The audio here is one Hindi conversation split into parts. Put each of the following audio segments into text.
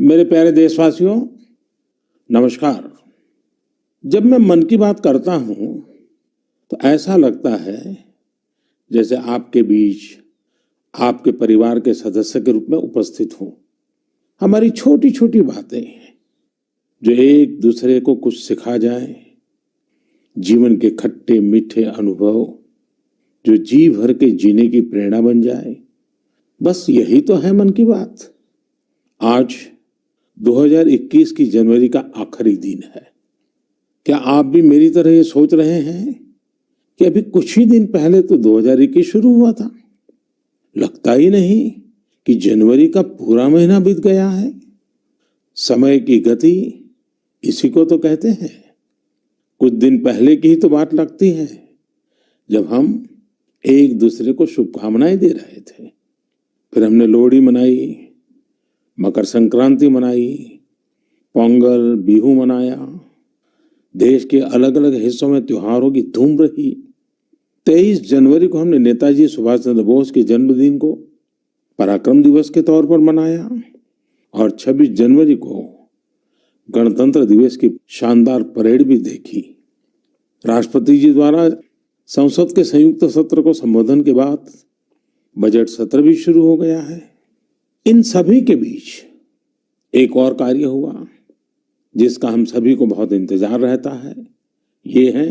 मेरे प्यारे देशवासियों, नमस्कार। जब मैं मन की बात करता हूं तो ऐसा लगता है जैसे आपके बीच आपके परिवार के सदस्य के रूप में उपस्थित हूं। हमारी छोटी छोटी बातें जो एक दूसरे को कुछ सिखा जाए, जीवन के खट्टे मीठे अनुभव जो जी भर के जीने की प्रेरणा बन जाए, बस यही तो है मन की बात। आज 2021 की जनवरी का आखिरी दिन है। क्या आप भी मेरी तरह ये सोच रहे हैं कि अभी कुछ ही दिन पहले तो 2021 शुरू हुआ था? लगता ही नहीं कि जनवरी का पूरा महीना बीत गया है। समय की गति इसी को तो कहते हैं। कुछ दिन पहले की ही तो बात लगती है जब हम एक दूसरे को शुभकामनाएं दे रहे थे। फिर हमने लोहड़ी मनाई, मकर संक्रांति मनाई, पोंगल, बिहू मनाया। देश के अलग अलग हिस्सों में त्योहारों की धूम रही। 23 जनवरी को हमने नेताजी सुभाष चंद्र बोस के जन्मदिन को पराक्रम दिवस के तौर पर मनाया और 26 जनवरी को गणतंत्र दिवस की शानदार परेड भी देखी। राष्ट्रपति जी द्वारा संसद के संयुक्त सत्र को संबोधन के बाद बजट सत्र भी शुरू हो गया है। इन सभी के बीच एक और कार्य हुआ जिसका हम सभी को बहुत इंतजार रहता है। ये है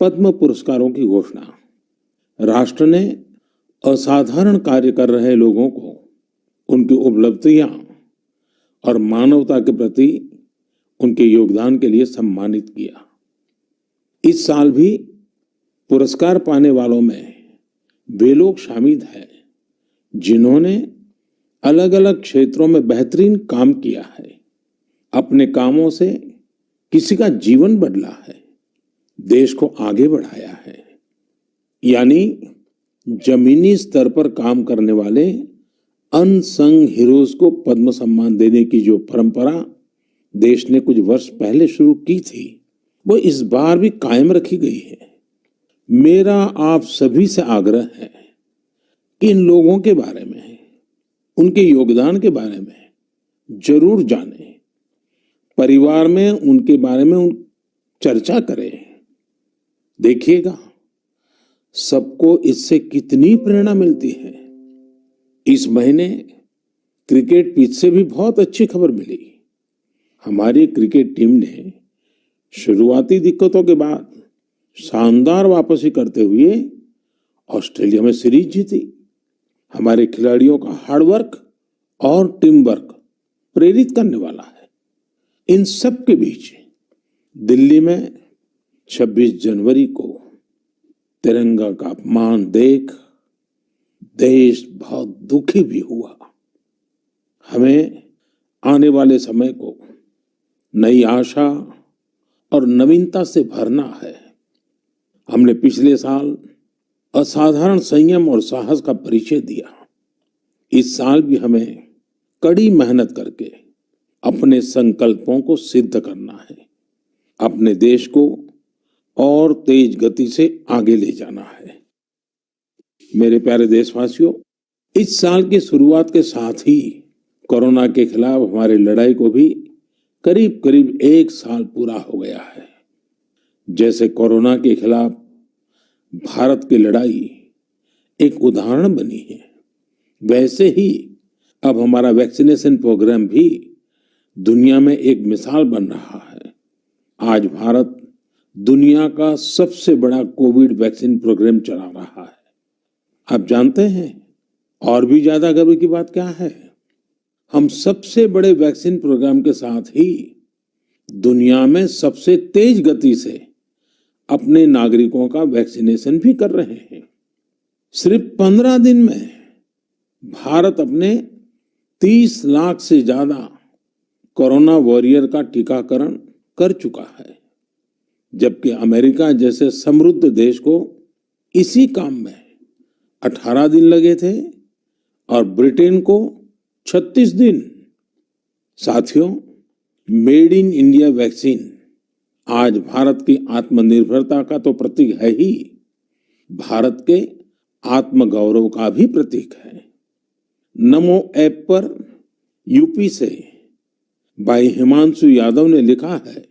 पद्म पुरस्कारों की घोषणा। राष्ट्र ने असाधारण कार्य कर रहे लोगों को उनकी उपलब्धियां और मानवता के प्रति उनके योगदान के लिए सम्मानित किया। इस साल भी पुरस्कार पाने वालों में वे लोग शामिल हैं जिन्होंने अलग अलग क्षेत्रों में बेहतरीन काम किया है। अपने कामों से किसी का जीवन बदला है, देश को आगे बढ़ाया है। यानी जमीनी स्तर पर काम करने वाले अनसंग हीरोज को पद्म सम्मान देने की जो परंपरा देश ने कुछ वर्ष पहले शुरू की थी, वो इस बार भी कायम रखी गई है। मेरा आप सभी से आग्रह है कि इन लोगों के बारे में, उनके योगदान के बारे में जरूर जानें। परिवार में उनके बारे में चर्चा करें। देखिएगा सबको इससे कितनी प्रेरणा मिलती है। इस महीने क्रिकेट पिच से भी बहुत अच्छी खबर मिली। हमारी क्रिकेट टीम ने शुरुआती दिक्कतों के बाद शानदार वापसी करते हुए ऑस्ट्रेलिया में सीरीज जीती। हमारे खिलाड़ियों का हार्डवर्क और टीम वर्क प्रेरित करने वाला है। इन सब के बीच दिल्ली में 26 जनवरी को तिरंगा का अपमान देख देश बहुत दुखी भी हुआ। हमें आने वाले समय को नई आशा और नवीनता से भरना है। हमने पिछले साल असाधारण संयम और साहस का परिचय दिया। इस साल भी हमें कड़ी मेहनत करके अपने संकल्पों को सिद्ध करना है। अपने देश को और तेज गति से आगे ले जाना है। मेरे प्यारे देशवासियों, इस साल की शुरुआत के साथ ही कोरोना के खिलाफ हमारी लड़ाई को भी करीब करीब 1 साल पूरा हो गया है। जैसे कोरोना के खिलाफ भारत की लड़ाई एक उदाहरण बनी है, वैसे ही अब हमारा वैक्सीनेशन प्रोग्राम भी दुनिया में एक मिसाल बन रहा है। आज भारत दुनिया का सबसे बड़ा कोविड वैक्सीन प्रोग्राम चला रहा है। आप जानते हैं और भी ज्यादा गर्व की बात क्या है? हम सबसे बड़े वैक्सीन प्रोग्राम के साथ ही दुनिया में सबसे तेज गति से अपने नागरिकों का वैक्सीनेशन भी कर रहे हैं। सिर्फ 15 दिन में भारत अपने 30 लाख से ज्यादा कोरोना वॉरियर का टीकाकरण कर चुका है, जबकि अमेरिका जैसे समृद्ध देश को इसी काम में 18 दिन लगे थे और ब्रिटेन को 36 दिन। साथियों, मेड इन इंडिया वैक्सीन आज भारत की आत्मनिर्भरता का तो प्रतीक है ही, भारत के आत्मगौरव का भी प्रतीक है। नमो ऐप पर यूपी से भाई हिमांशु यादव ने लिखा है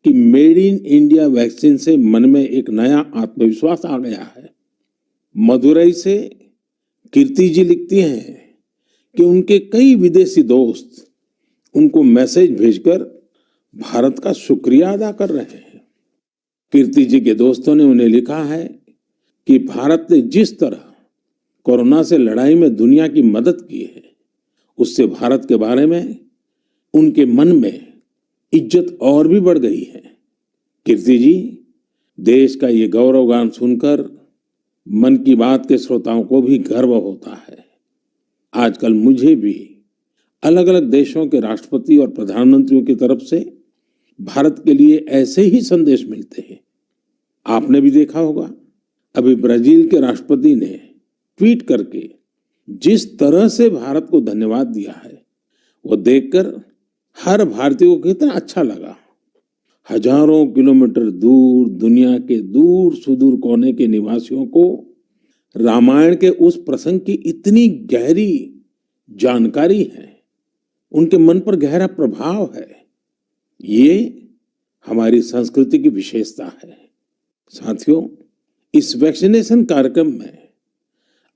कि मेड इन इंडिया वैक्सीन से मन में एक नया आत्मविश्वास आ गया है। मदुरई से कीर्ति जी लिखती हैं कि उनके कई विदेशी दोस्त उनको मैसेज भेजकर भारत का शुक्रिया अदा कर रहे हैं। कीर्ति जी के दोस्तों ने उन्हें लिखा है कि भारत ने जिस तरह कोरोना से लड़ाई में दुनिया की मदद की है, उससे भारत के बारे में उनके मन में इज्जत और भी बढ़ गई है। कीर्ति जी, देश का ये गौरवगान सुनकर मन की बात के श्रोताओं को भी गर्व होता है। आजकल मुझे भी अलग अलग देशों के राष्ट्रपति और प्रधानमंत्रियों की तरफ से भारत के लिए ऐसे ही संदेश मिलते हैं। आपने भी देखा होगा, अभी ब्राजील के राष्ट्रपति ने ट्वीट करके जिस तरह से भारत को धन्यवाद दिया है, वो देखकर हर भारतीय को कितना अच्छा लगा। हजारों किलोमीटर दूर दुनिया के दूर सुदूर कोने के निवासियों को रामायण के उस प्रसंग की इतनी गहरी जानकारी है, उनके मन पर गहरा प्रभाव है। ये हमारी संस्कृति की विशेषता है। साथियों, इस वैक्सीनेशन कार्यक्रम में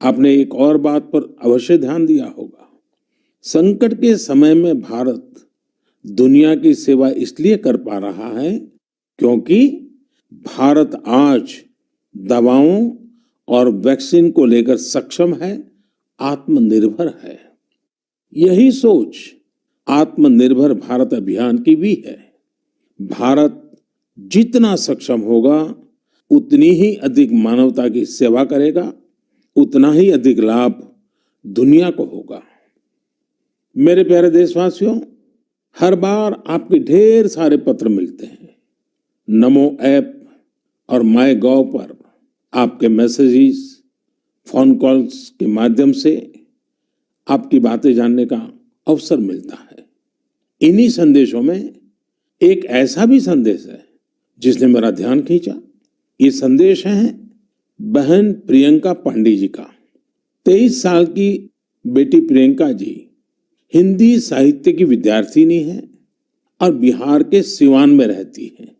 आपने एक और बात पर अवश्य ध्यान दिया होगा। संकट के समय में भारत दुनिया की सेवा इसलिए कर पा रहा है क्योंकि भारत आज दवाओं और वैक्सीन को लेकर सक्षम है, आत्मनिर्भर है। यही सोच आत्मनिर्भर भारत अभियान की भी है। भारत जितना सक्षम होगा, उतनी ही अधिक मानवता की सेवा करेगा, उतना ही अधिक लाभ दुनिया को होगा। मेरे प्यारे देशवासियों, हर बार आपके ढेर सारे पत्र मिलते हैं। नमो ऐप और माय गॉव पर आपके मैसेजेस, फोन कॉल्स के माध्यम से आपकी बातें जानने का अवसर मिलता है। इन्हीं संदेशों में एक ऐसा भी संदेश है जिसने मेरा ध्यान खींचा। ये संदेश है बहन प्रियंका पांडे जी का। 23 साल की बेटी प्रियंका जी हिंदी साहित्य की विद्यार्थिनी है और बिहार के सिवान में रहती है।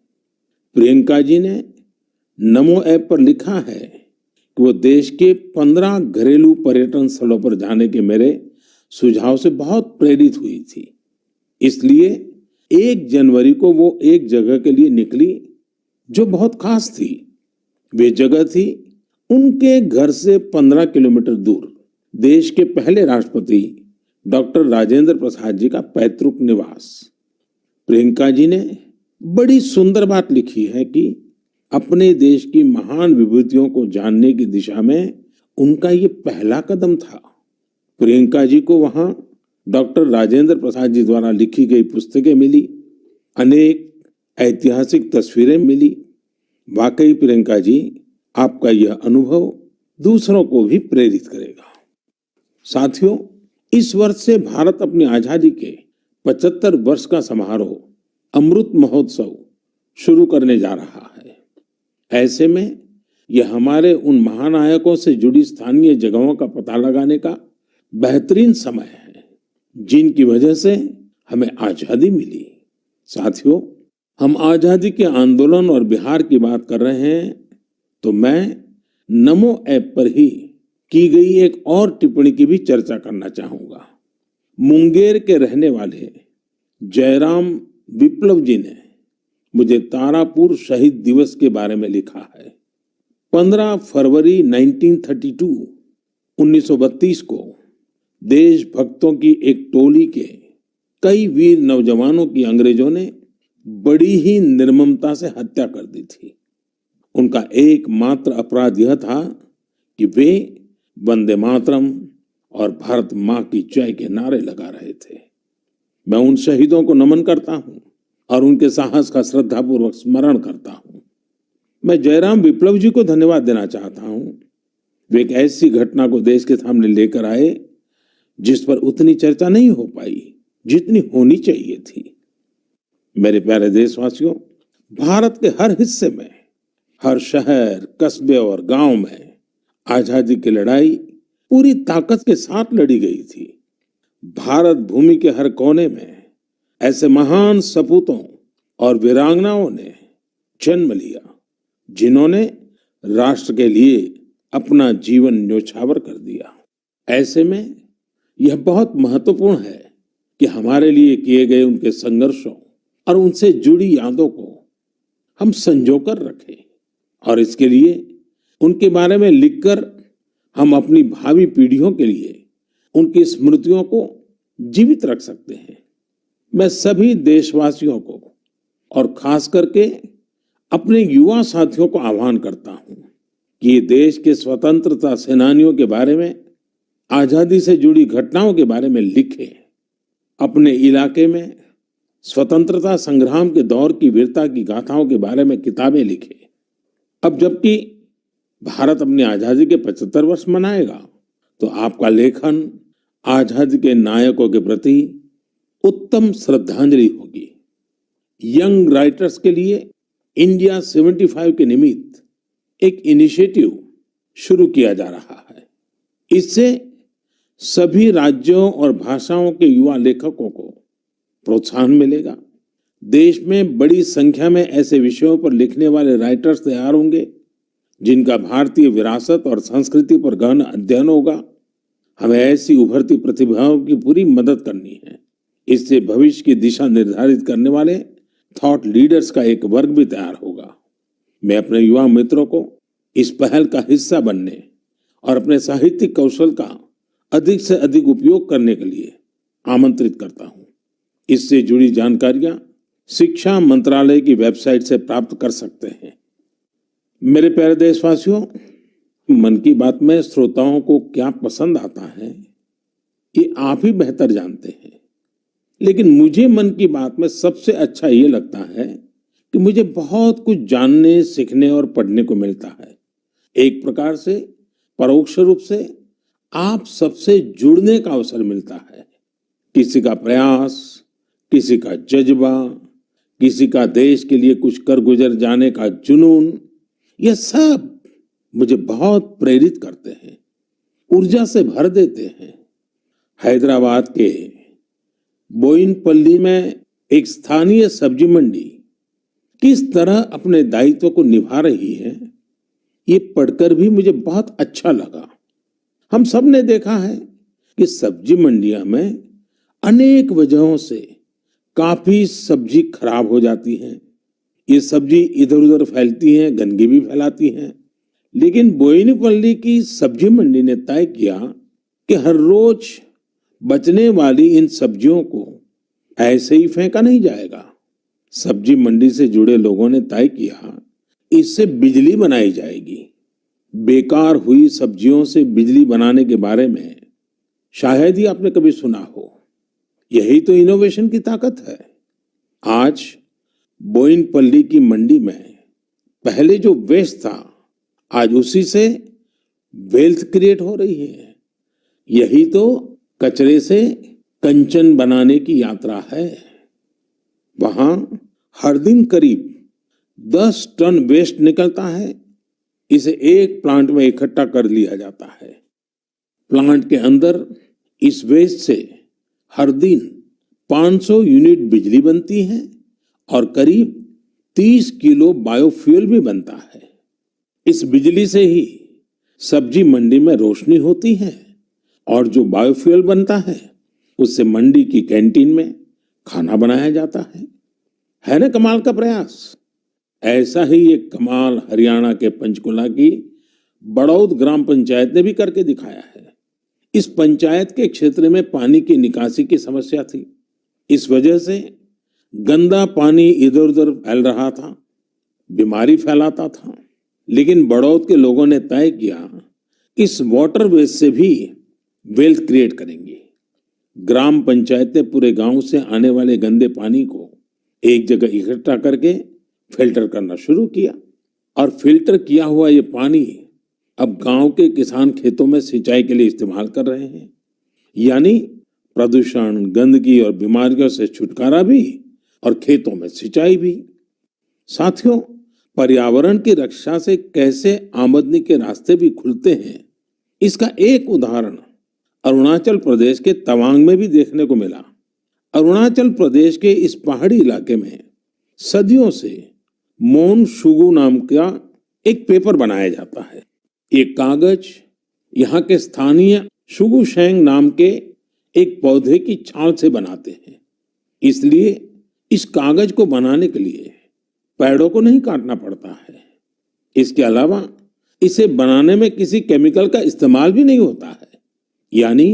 प्रियंका जी ने नमो ऐप पर लिखा है कि वो देश के 15 घरेलू पर्यटन स्थलों पर जाने के मेरे सुझाव से बहुत प्रेरित हुई थी। इसलिए 1 जनवरी को वो एक जगह के लिए निकली जो बहुत खास थी। वे जगह थी उनके घर से 15 किलोमीटर दूर देश के पहले राष्ट्रपति डॉक्टर राजेंद्र प्रसाद जी का पैतृक निवास। प्रियंका जी ने बड़ी सुंदर बात लिखी है कि अपने देश की महान विभूतियों को जानने की दिशा में उनका ये पहला कदम था। प्रियंका जी को वहां डॉक्टर राजेंद्र प्रसाद जी द्वारा लिखी गई पुस्तकें मिली, अनेक ऐतिहासिक तस्वीरें मिली। वाकई प्रियंका जी, आपका यह अनुभव दूसरों को भी प्रेरित करेगा। साथियों, इस वर्ष से भारत अपनी आजादी के 75 वर्ष का समारोह अमृत महोत्सव शुरू करने जा रहा है। ऐसे में यह हमारे उन महानायकों से जुड़ी स्थानीय जगहों का पता लगाने का बेहतरीन समय है जिनकी वजह से हमें आजादी मिली। साथियों, हम आजादी के आंदोलन और बिहार की बात कर रहे हैं तो मैं नमो ऐप पर ही की गई एक और टिप्पणी की भी चर्चा करना चाहूंगा। मुंगेर के रहने वाले जयराम विप्लव जी ने मुझे तारापुर शहीद दिवस के बारे में लिखा है। 15 फरवरी 1932 को देशभक्तों की एक टोली के कई वीर नौजवानों की अंग्रेजों ने बड़ी ही निर्ममता से हत्या कर दी थी। उनका एकमात्र अपराध यह था कि वे वंदे मातरम और भारत मां की जय के नारे लगा रहे थे। मैं उन शहीदों को नमन करता हूं और उनके साहस का श्रद्धापूर्वक स्मरण करता हूं। मैं जयराम विप्लव जी को धन्यवाद देना चाहता हूं। वे एक ऐसी घटना को देश के सामने लेकर आए जिस पर उतनी चर्चा नहीं हो पाई जितनी होनी चाहिए थी। मेरे प्यारे देशवासियों, भारत के हर हिस्से में, हर शहर, कस्बे और गांव में आजादी की लड़ाई पूरी ताकत के साथ लड़ी गई थी। भारत भूमि के हर कोने में ऐसे महान सपूतों और वीरांगनाओं ने जन्म लिया, जिन्होंने राष्ट्र के लिए अपना जीवन न्योछावर कर दिया। ऐसे में यह बहुत महत्वपूर्ण है कि हमारे लिए किए गए उनके संघर्षों और उनसे जुड़ी यादों को हम संजो कर रखें, और इसके लिए उनके बारे में लिखकर हम अपनी भावी पीढ़ियों के लिए उनकी स्मृतियों को जीवित रख सकते हैं। मैं सभी देशवासियों को और खास करके अपने युवा साथियों को आह्वान करता हूं कि ये देश के स्वतंत्रता सेनानियों के बारे में, आजादी से जुड़ी घटनाओं के बारे में लिखें। अपने इलाके में स्वतंत्रता संग्राम के दौर की वीरता की गाथाओं के बारे में किताबें लिखें। अब जबकि भारत अपनी आजादी के 75 वर्ष मनाएगा, तो आपका लेखन आजादी के नायकों के प्रति उत्तम श्रद्धांजलि होगी। यंग राइटर्स के लिए इंडिया 75 के निमित्त एक इनिशिएटिव शुरू किया जा रहा है। इससे सभी राज्यों और भाषाओं के युवा लेखकों को प्रोत्साहन मिलेगा। देश में बड़ी संख्या में ऐसे विषयों पर लिखने वाले राइटर्स तैयार होंगे, जिनका भारतीय विरासत और संस्कृति पर गहन अध्ययन होगा। हमें ऐसी उभरती प्रतिभाओं की पूरी मदद करनी है। इससे भविष्य की दिशा निर्धारित करने वाले थॉट लीडर्स का एक वर्ग भी तैयार होगा। मैं अपने युवा मित्रों को इस पहल का हिस्सा बनने और अपने साहित्यिक कौशल का अधिक से अधिक उपयोग करने के लिए आमंत्रित करता हूं। इससे जुड़ी जानकारियां शिक्षा मंत्रालय की वेबसाइट से प्राप्त कर सकते हैं। मेरे प्यारे देशवासियों, मन की बात में श्रोताओं को क्या पसंद आता है, ये आप ही बेहतर जानते हैं। लेकिन मुझे मन की बात में सबसे अच्छा ये लगता है कि मुझे बहुत कुछ जानने, सीखने और पढ़ने को मिलता है। एक प्रकार से परोक्ष रूप से आप सबसे जुड़ने का अवसर मिलता है। किसी का प्रयास, किसी का जज्बा, किसी का देश के लिए कुछ कर गुजर जाने का जुनून, यह सब मुझे बहुत प्रेरित करते हैं, ऊर्जा से भर देते हैं। हैदराबाद के बोयिनपल्ली में एक स्थानीय सब्जी मंडी किस तरह अपने दायित्व को निभा रही है, ये पढ़कर भी मुझे बहुत अच्छा लगा। हम सब ने देखा है कि सब्जी मंडियों में अनेक वजहों से काफी सब्जी खराब हो जाती है। ये सब्जी इधर उधर फैलती हैं, गंदगी भी फैलाती हैं। लेकिन बोयिनपल्ली की सब्जी मंडी ने तय किया कि हर रोज बचने वाली इन सब्जियों को ऐसे ही फेंका नहीं जाएगा। सब्जी मंडी से जुड़े लोगों ने तय किया इससे बिजली बनाई जाएगी। बेकार हुई सब्जियों से बिजली बनाने के बारे में शायद ही आपने कभी सुना हो। यही तो इनोवेशन की ताकत है। आज बोयिनपल्ली की मंडी में पहले जो वेस्ट था, आज उसी से वेल्थ क्रिएट हो रही है। यही तो कचरे से कंचन बनाने की यात्रा है। वहां हर दिन करीब 10 टन वेस्ट निकलता है। इसे एक प्लांट में इकट्ठा कर लिया जाता है। प्लांट के अंदर इस वेस्ट से हर दिन 500 यूनिट बिजली बनती है और करीब 30 किलो बायोफ्यूल भी बनता है। इस बिजली से ही सब्जी मंडी में रोशनी होती है और जो बायोफ्यूल बनता है उससे मंडी की कैंटीन में खाना बनाया जाता है ना कमाल का प्रयास। ऐसा ही एक कमाल हरियाणा के पंचकुला की बड़ौद ग्राम पंचायत ने भी करके दिखाया है। इस पंचायत के क्षेत्र में पानी की निकासी की समस्या थी। इस वजह से गंदा पानी इधर उधर फैल रहा था, बीमारी फैलाता था। लेकिन बड़ौद के लोगों ने तय किया इस वाटर वेस्ट से भी वेल्थ क्रिएट करेंगे। ग्राम पंचायत ने पूरे गांव से आने वाले गंदे पानी को एक जगह इकट्ठा करके फिल्टर करना शुरू किया और फिल्टर किया हुआ ये पानी अब गांव के किसान खेतों में सिंचाई के लिए इस्तेमाल कर रहे हैं। यानी प्रदूषण, गंदगी और बीमारियों से छुटकारा भी और खेतों में सिंचाई भी। साथियों, पर्यावरण की रक्षा से कैसे आमदनी के रास्ते भी खुलते हैं, इसका एक उदाहरण अरुणाचल प्रदेश के तवांग में भी देखने को मिला। अरुणाचल प्रदेश के इस पहाड़ी इलाके में सदियों से मोन शुगु नाम का एक पेपर बनाया जाता है। ये कागज यहाँ के स्थानीय शुगु शेंग नाम के एक पौधे की छाल से बनाते हैं। इसलिए इस कागज को बनाने के लिए पेड़ों को नहीं काटना पड़ता है। इसके अलावा इसे बनाने में किसी केमिकल का इस्तेमाल भी नहीं होता है। यानी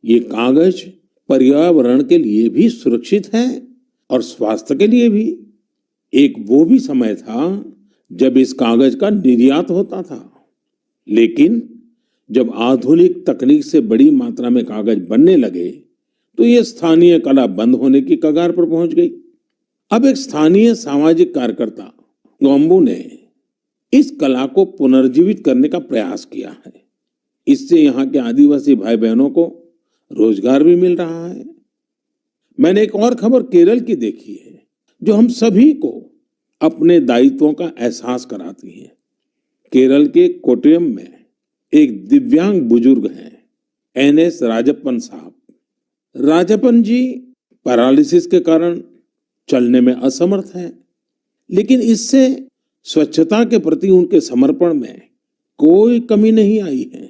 ये कागज पर्यावरण के लिए भी सुरक्षित है और स्वास्थ्य के लिए भी। एक वो भी समय था जब इस कागज का निर्यात होता था, लेकिन जब आधुनिक तकनीक से बड़ी मात्रा में कागज बनने लगे तो ये स्थानीय कला बंद होने की कगार पर पहुंच गई। अब एक स्थानीय सामाजिक कार्यकर्ता गोम्बू ने इस कला को पुनर्जीवित करने का प्रयास किया है। इससे यहाँ के आदिवासी भाई बहनों को रोजगार भी मिल रहा है। मैंने एक और खबर केरल की देखी है जो हम सभी को अपने दायित्वों का एहसास कराती है। केरल के कोट्टयम में एक दिव्यांग बुजुर्ग हैं, एनएस राजप्पन साहब। राजप्पन जी पैरालिसिस के कारण चलने में असमर्थ हैं, लेकिन इससे स्वच्छता के प्रति उनके समर्पण में कोई कमी नहीं आई है।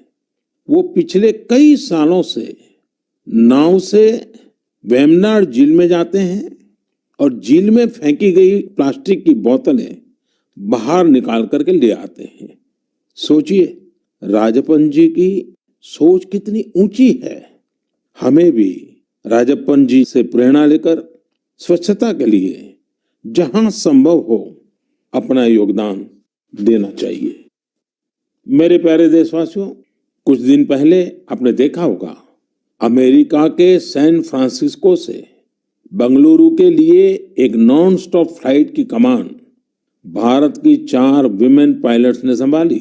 वो पिछले कई सालों से नाव से वेम्बनाड झील में जाते हैं और झील में फेंकी गई प्लास्टिक की बोतलें बाहर निकाल करके ले आते हैं। सोचिए, राजप्पन जी की सोच कितनी ऊंची है। हमें भी राजप्पन जी से प्रेरणा लेकर स्वच्छता के लिए जहां संभव हो अपना योगदान देना चाहिए। मेरे प्यारे देशवासियों, कुछ दिन पहले आपने देखा होगा अमेरिका के सैन फ्रांसिस्को से बंगलुरु के लिए एक नॉन स्टॉप फ्लाइट की कमान भारत की 4 विमेन पायलट्स ने संभाली।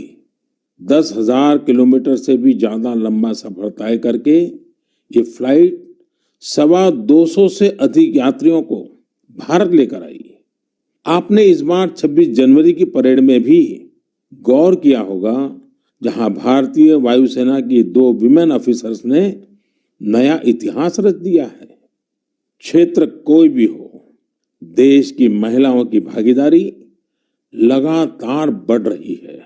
10,000 किलोमीटर से भी ज्यादा लंबा सफर तय करके ये फ्लाइट 225 से अधिक यात्रियों को भारत लेकर आई। आपने इस बार 26 जनवरी की परेड में भी गौर किया होगा, जहां भारतीय वायुसेना की 2 विमेन ऑफिसर्स ने नया इतिहास रच दिया है। क्षेत्र कोई भी हो, देश की महिलाओं की भागीदारी लगातार बढ़ रही है।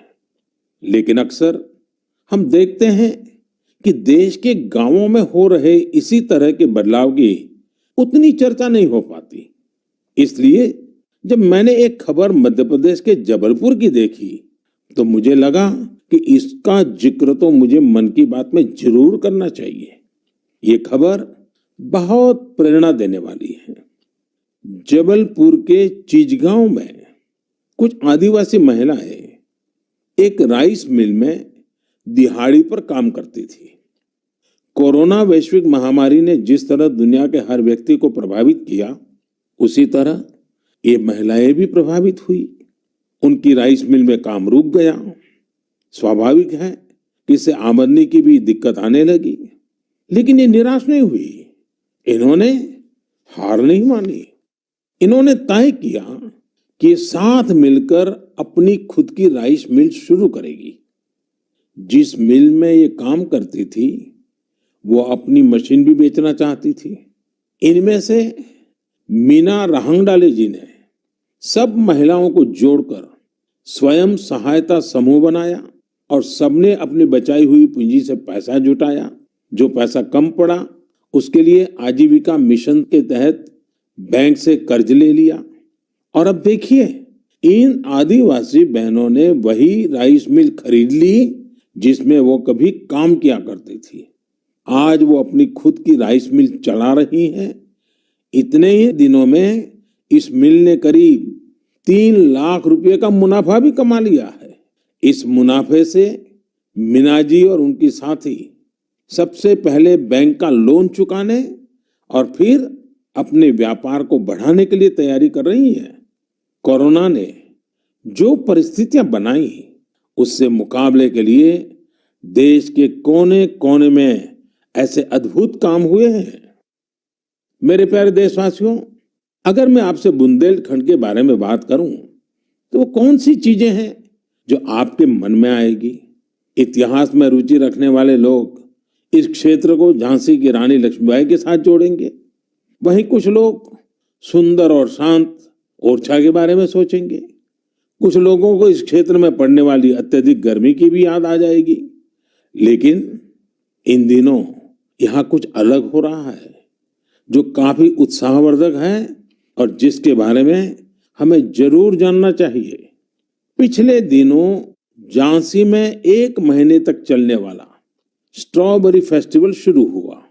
लेकिन अक्सर हम देखते हैं कि देश के गांवों में हो रहे इसी तरह के बदलाव की उतनी चर्चा नहीं हो पाती। इसलिए जब मैंने एक खबर मध्य प्रदेश के जबलपुर की देखी तो मुझे लगा कि इसका जिक्र तो मुझे मन की बात में जरूर करना चाहिए। ये खबर बहुत प्रेरणा देने वाली है। जबलपुर के चिचगांव में कुछ आदिवासी महिलाएं एक राइस मिल में दिहाड़ी पर काम करती थी। कोरोना वैश्विक महामारी ने जिस तरह दुनिया के हर व्यक्ति को प्रभावित किया, उसी तरह ये महिलाएं भी प्रभावित हुई। उनकी राइस मिल में काम रुक गया। स्वाभाविक है कि इससे आमदनी की भी दिक्कत आने लगी, लेकिन ये निराश नहीं हुई। इन्होंने हार नहीं मानी। इन्होंने तय किया कि साथ मिलकर अपनी खुद की राइस मिल शुरू करेगी। जिस मिल में ये काम करती थी वो अपनी मशीन भी बेचना चाहती थी। इनमें से मीना रहंगडाले जी ने सब महिलाओं को जोड़कर स्वयं सहायता समूह बनाया और सबने अपनी बचाई हुई पूंजी से पैसा जुटाया। जो पैसा कम पड़ा उसके लिए आजीविका मिशन के तहत बैंक से कर्ज ले लिया। और अब देखिए, इन आदिवासी बहनों ने वही राइस मिल खरीद ली जिसमें वो कभी काम किया करती थी। आज वो अपनी खुद की राइस मिल चला रही हैं। इतने ही दिनों में इस मिल ने करीब 3 लाख रुपए का मुनाफा भी कमा लिया है। इस मुनाफे से मीना जी और उनकी साथी सबसे पहले बैंक का लोन चुकाने और फिर अपने व्यापार को बढ़ाने के लिए तैयारी कर रही हैं। कोरोना ने जो परिस्थितियां बनाई उससे मुकाबले के लिए देश के कोने कोने में ऐसे अद्भुत काम हुए हैं। मेरे प्यारे देशवासियों, अगर मैं आपसे बुंदेलखंड के बारे में बात करूं तो वो कौन सी चीजें हैं जो आपके मन में आएगी? इतिहास में रुचि रखने वाले लोग इस क्षेत्र को झांसी की रानी लक्ष्मीबाई के साथ जोड़ेंगे। वहीं कुछ लोग सुंदर और शांत ओरछा के बारे में सोचेंगे। कुछ लोगों को इस क्षेत्र में पड़ने वाली अत्यधिक गर्मी की भी याद आ जाएगी। लेकिन इन दिनों यहाँ कुछ अलग हो रहा है जो काफी उत्साहवर्धक है और जिसके बारे में हमें जरूर जानना चाहिए। पिछले दिनों झांसी में 1 महीने तक चलने वाला स्ट्रॉबेरी फेस्टिवल शुरू हुआ।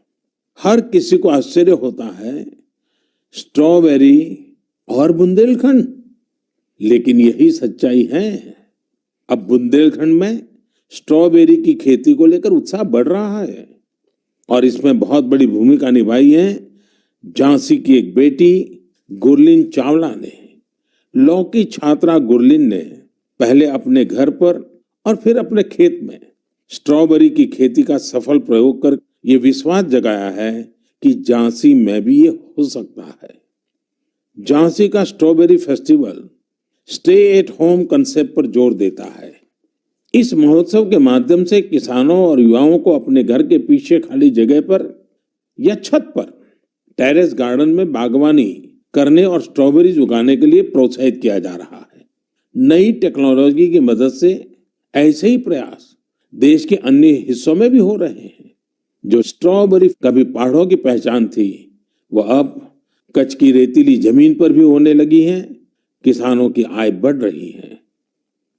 हर किसी को आश्चर्य होता है, स्ट्रॉबेरी और बुंदेलखंड, लेकिन यही सच्चाई है। अब बुंदेलखंड में स्ट्रॉबेरी की खेती को लेकर उत्साह बढ़ रहा है और इसमें बहुत बड़ी भूमिका निभाई है झांसी की एक बेटी गुरलीन चावला ने। लॉ की छात्रा गुरलीन ने पहले अपने घर पर और फिर अपने खेत में स्ट्रॉबेरी की खेती का सफल प्रयोग कर ये विश्वास जगाया है कि झांसी में भी ये हो सकता है। झांसी का strawberry festival stay at home concept पर जोर देता है। इस महोत्सव के माध्यम से किसानों और युवाओं को अपने घर के पीछे खाली जगह पर या छत पर टेरेस गार्डन में बागवानी करने और स्ट्रॉबेरीज उगाने के लिए प्रोत्साहित किया जा रहा है। नई टेक्नोलॉजी की मदद से ऐसे ही प्रयास देश के अन्य हिस्सों में भी हो रहे हैं। जो स्ट्रॉबेरी कभी पहाड़ों की पहचान थी, वह अब कच्छ की रेतीली जमीन पर भी होने लगी है। किसानों की आय बढ़ रही है।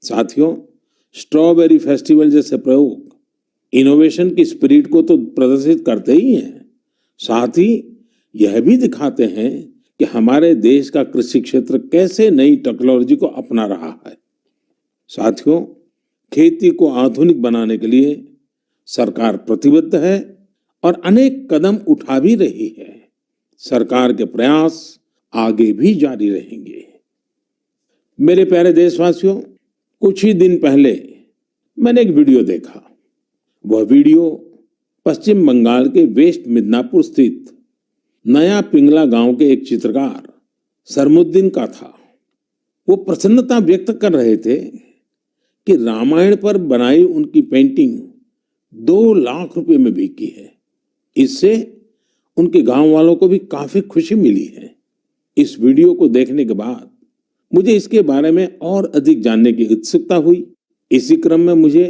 साथियों, स्ट्रॉबेरी फेस्टिवल जैसे प्रयोग इनोवेशन की स्पिरिट को तो प्रदर्शित करते ही हैं, साथ ही यह भी दिखाते हैं कि हमारे देश का कृषि क्षेत्र कैसे नई टेक्नोलॉजी को अपना रहा है। साथियों, खेती को आधुनिक बनाने के लिए सरकार प्रतिबद्ध है और अनेक कदम उठा भी रही है। सरकार के प्रयास आगे भी जारी रहेंगे। मेरे प्यारे देशवासियों, कुछ ही दिन पहले मैंने एक वीडियो देखा। वह वीडियो पश्चिम बंगाल के वेस्ट मिदनापुर स्थित नया पिंगला गांव के एक चित्रकार सरमुद्दीन का था। वो प्रसन्नता व्यक्त कर रहे थे कि रामायण पर बनाई उनकी पेंटिंग 2 लाख रुपए में बिकी है। इससे उनके गांव वालों को भी काफी खुशी मिली है। इस वीडियो को देखने के बाद मुझे इसके बारे में और अधिक जानने की उत्सुकता हुई। इसी क्रम में मुझे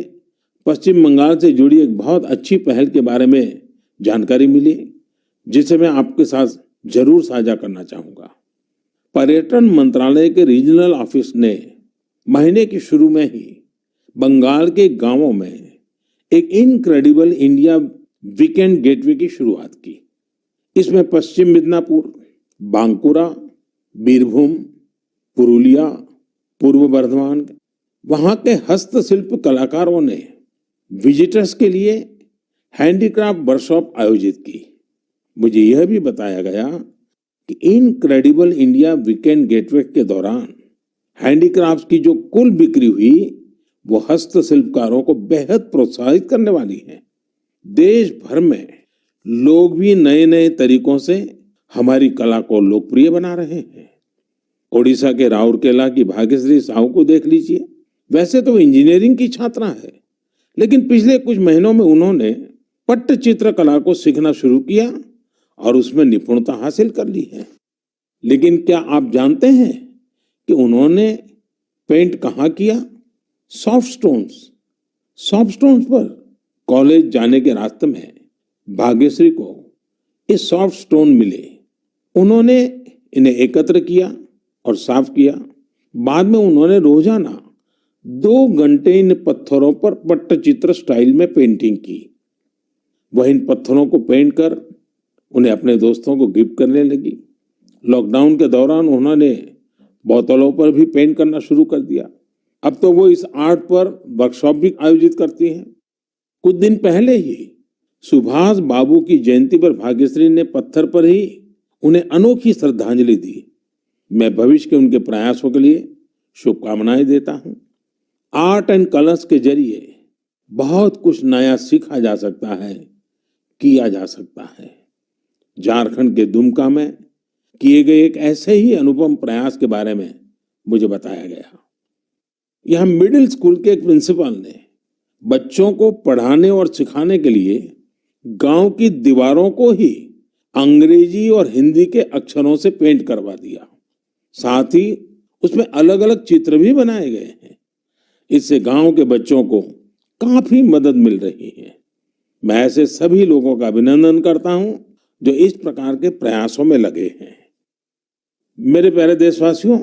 पश्चिम बंगाल से जुड़ी एक बहुत अच्छी पहल के बारे में जानकारी मिली, जिसे मैं आपके साथ जरूर साझा करना चाहूंगा। पर्यटन मंत्रालय के रीजनल ऑफिस ने महीने के शुरू में ही बंगाल के गांवों में एक इनक्रेडिबल इंडिया वीकेंड गेटवे की शुरुआत की। इसमें पश्चिम मिदनापुर, बांकुरा, बीरभूम, पुरुलिया, पूर्व बर्धमान, वहां के हस्तशिल्प कलाकारों ने विजिटर्स के लिए हैंडीक्राफ्ट वर्कशॉप आयोजित की। मुझे यह भी बताया गया कि इनक्रेडिबल इंडिया वीकेंड गेटवे के दौरान हैंडीक्राफ्ट की जो कुल बिक्री हुई, वो हस्तशिल्पकारों को बेहद प्रोत्साहित करने वाली है। देश भर में लोग भी नए नए तरीकों से हमारी कला को लोकप्रिय बना रहे हैं। ओडिशा के राउरकेला की भाग्यश्री साहू को देख लीजिए। वैसे तो इंजीनियरिंग की छात्रा है, लेकिन पिछले कुछ महीनों में उन्होंने पट्टचित्र कला को सीखना शुरू किया और उसमें निपुणता हासिल कर ली है। लेकिन क्या आप जानते हैं कि उन्होंने पेंट कहाँ किया? सॉफ्ट स्टोन्स पर। कॉलेज जाने के रास्ते में भाग्यश्री को ये सॉफ्ट स्टोन मिले। उन्होंने इन्हें एकत्र किया और साफ किया। बाद में उन्होंने रोजाना 2 घंटे इन पत्थरों पर पट्टचित्र स्टाइल में पेंटिंग की। वह इन पत्थरों को पेंट कर उन्हें अपने दोस्तों को गिफ्ट करने लगी। लॉकडाउन के दौरान उन्होंने बोतलों पर भी पेंट करना शुरू कर दिया। अब तो वो इस आर्ट पर वर्कशॉप भी आयोजित करती हैं। कुछ दिन पहले ही सुभाष बाबू की जयंती पर भाग्यश्री ने पत्थर पर ही उन्हें अनोखी श्रद्धांजलि दी। मैं भविष्य के उनके प्रयासों के लिए शुभकामनाएं देता हूं। आर्ट एंड कलर्स के जरिए बहुत कुछ नया सीखा जा सकता है, किया जा सकता है। झारखंड के दुमका में किए गए एक ऐसे ही अनुपम प्रयास के बारे में मुझे बताया गया। यहाँ मिडिल स्कूल के एक प्रिंसिपल ने बच्चों को पढ़ाने और सिखाने के लिए गांव की दीवारों को ही अंग्रेजी और हिंदी के अक्षरों से पेंट करवा दिया। साथ ही उसमें अलग अलग चित्र भी बनाए गए हैं। इससे गांव के बच्चों को काफी मदद मिल रही है। मैं ऐसे सभी लोगों का अभिनंदन करता हूं जो इस प्रकार के प्रयासों में लगे हैं। मेरे प्यारे देशवासियों,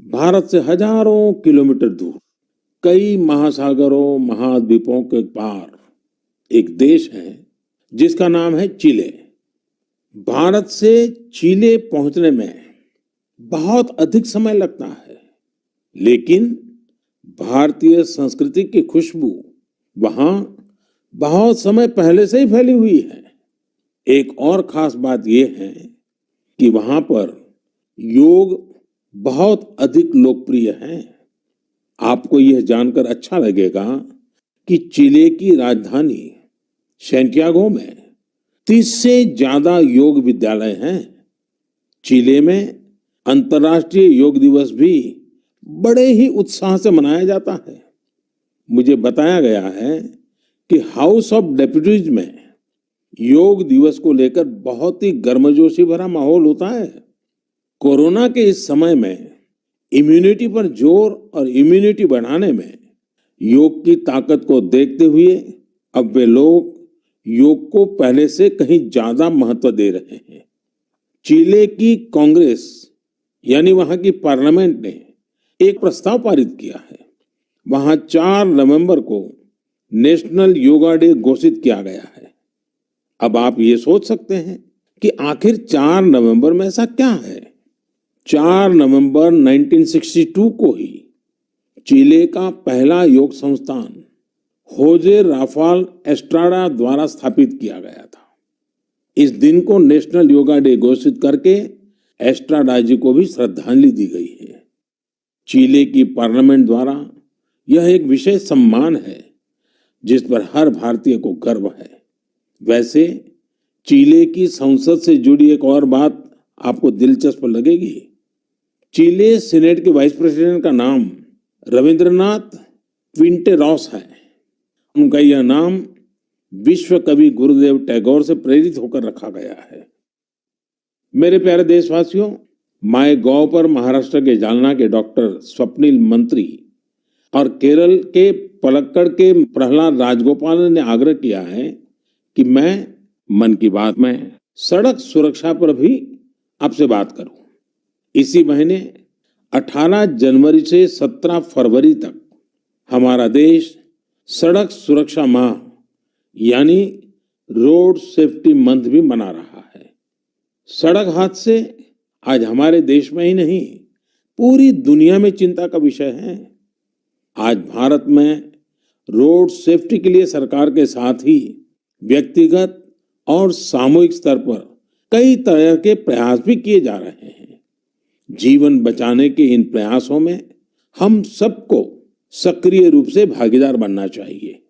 भारत से हजारों किलोमीटर दूर, कई महासागरों महाद्वीपों के पार एक देश है जिसका नाम है चिले। भारत से चिले पहुंचने में बहुत अधिक समय लगता है, लेकिन भारतीय संस्कृति की खुशबू वहां बहुत समय पहले से ही फैली हुई है। एक और खास बात यह है कि वहां पर योग बहुत अधिक लोकप्रिय है। आपको यह जानकर अच्छा लगेगा कि चिले की राजधानी सैंटियागो में 30 से ज्यादा योग विद्यालय हैं। चिले में अंतर्राष्ट्रीय योग दिवस भी बड़े ही उत्साह से मनाया जाता है। मुझे बताया गया है कि हाउस ऑफ डेप्यूटीज में योग दिवस को लेकर बहुत ही गर्मजोशी भरा माहौल होता है। कोरोना के इस समय में इम्यूनिटी पर जोर और इम्यूनिटी बढ़ाने में योग की ताकत को देखते हुए अब वे लोग योग को पहले से कहीं ज्यादा महत्व दे रहे हैं। चिले की कांग्रेस यानी वहां की पार्लियामेंट ने एक प्रस्ताव पारित किया है। वहां 4 नवंबर को नेशनल योगा डे घोषित किया गया है। अब आप ये सोच सकते हैं कि आखिर 4 नवंबर में ऐसा क्या है। 4 नवंबर 1962 को ही चिले का पहला योग संस्थान होजे राफाल एस्ट्राडा द्वारा स्थापित किया गया था। इस दिन को नेशनल योगा डे घोषित करके एस्ट्राडा जी को भी श्रद्धांजलि दी गई है। चिले की पार्लियामेंट द्वारा यह एक विशेष सम्मान है जिस पर हर भारतीय को गर्व है। वैसे चिले की संसद से जुड़ी एक और बात आपको दिलचस्प लगेगी। चिले सीनेट के वाइस प्रेसिडेंट का नाम रविंद्रनाथ क्विंटेरॉस है। उनका यह नाम विश्व कवि गुरुदेव टैगोर से प्रेरित होकर रखा गया है। मेरे प्यारे देशवासियों, माय गॉव पर महाराष्ट्र के जालना के डॉक्टर स्वप्निल मंत्री और केरल के पलक्कड़ के प्रहलाद राजगोपाल ने आग्रह किया है कि मैं मन की बात में सड़क सुरक्षा पर भी आपसे बात करूं। इसी महीने 18 जनवरी से 17 फरवरी तक हमारा देश सड़क सुरक्षा माह यानी रोड सेफ्टी मंथ भी मना रहा है। सड़क हादसे आज हमारे देश में ही नहीं, पूरी दुनिया में चिंता का विषय है। आज भारत में रोड सेफ्टी के लिए सरकार के साथ ही व्यक्तिगत और सामूहिक स्तर पर कई तरह के प्रयास भी किए जा रहे हैं। जीवन बचाने के इन प्रयासों में हम सबको सक्रिय रूप से भागीदार बनना चाहिए।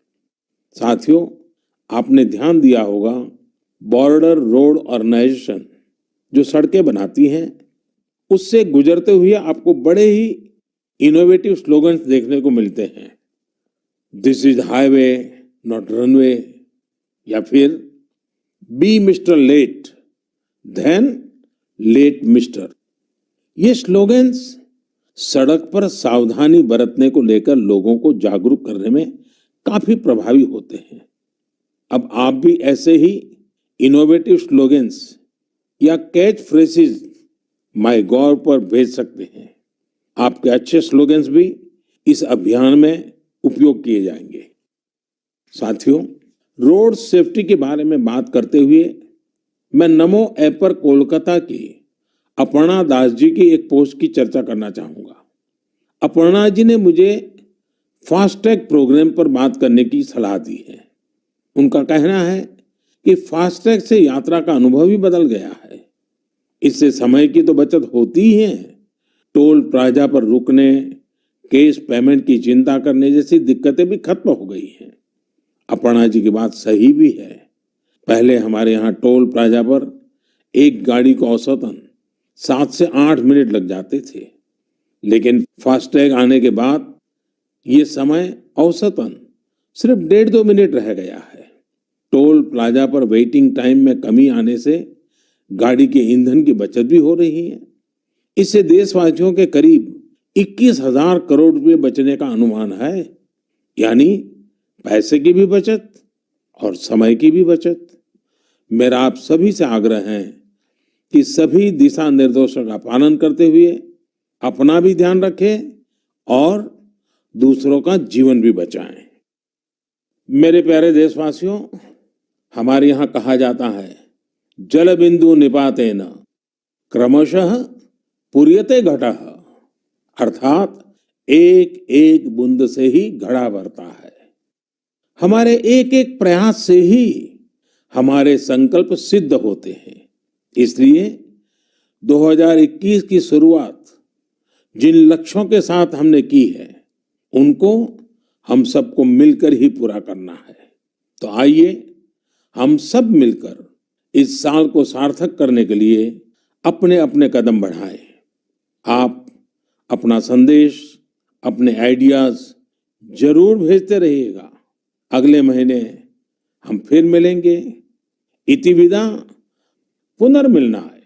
साथियों, आपने ध्यान दिया होगा बॉर्डर रोड ऑर्गेनाइजेशन जो सड़कें बनाती हैं, उससे गुजरते हुए आपको बड़े ही इनोवेटिव स्लोगन्स देखने को मिलते हैं। This is highway not runway, या फिर be mister late than late mister. ये स्लोगन्स सड़क पर सावधानी बरतने को लेकर लोगों को जागरूक करने में काफी प्रभावी होते हैं। अब आप भी ऐसे ही इनोवेटिव स्लोगन्स या कैच फ्रेजेस माय गॉव पर भेज सकते हैं। आपके अच्छे स्लोगन्स भी इस अभियान में उपयोग किए जाएंगे। साथियों, रोड सेफ्टी के बारे में बात करते हुए मैं नमो ऐप पर कोलकाता की अपर्णा दास जी की एक पोस्ट की चर्चा करना चाहूंगा। अपर्णा जी ने मुझे फास्टैग प्रोग्राम पर बात करने की सलाह दी है। उनका कहना है कि फास्टैग से यात्रा का अनुभव ही बदल गया है। इससे समय की तो बचत होती ही है, टोल प्लाजा पर रुकने, कैश पेमेंट की चिंता करने जैसी दिक्कतें भी खत्म हो गई हैं। अपर्णा जी की बात सही भी है। पहले हमारे यहाँ टोल प्लाजा पर एक गाड़ी को औसतन 7 से 8 मिनट लग जाते थे, लेकिन फास्टैग आने के बाद ये समय औसतन सिर्फ 1.5-2 मिनट रह गया है। टोल प्लाजा पर वेटिंग टाइम में कमी आने से गाड़ी के ईंधन की बचत भी हो रही है। इससे देशवासियों के करीब 21,000 करोड़ रुपए बचने का अनुमान है। यानी पैसे की भी बचत और समय की भी बचत। मेरा आप सभी से आग्रह है कि सभी दिशा निर्देशों का पालन करते हुए अपना भी ध्यान रखें और दूसरों का जीवन भी बचाएं। मेरे प्यारे देशवासियों, हमारे यहाँ कहा जाता है, जल बिंदु निपातेन क्रमशः पूर्यते घटः, अर्थात एक एक बूंद से ही घड़ा भरता है। हमारे एक एक प्रयास से ही हमारे संकल्प सिद्ध होते हैं। इसलिए 2021 की शुरुआत जिन लक्ष्यों के साथ हमने की है, उनको हम सबको मिलकर ही पूरा करना है। तो आइए हम सब मिलकर इस साल को सार्थक करने के लिए अपने अपने कदम बढ़ाएं। आप अपना संदेश, अपने आइडियाज जरूर भेजते रहिएगा। अगले महीने हम फिर मिलेंगे। इति विदा पुनर्मिलनाय।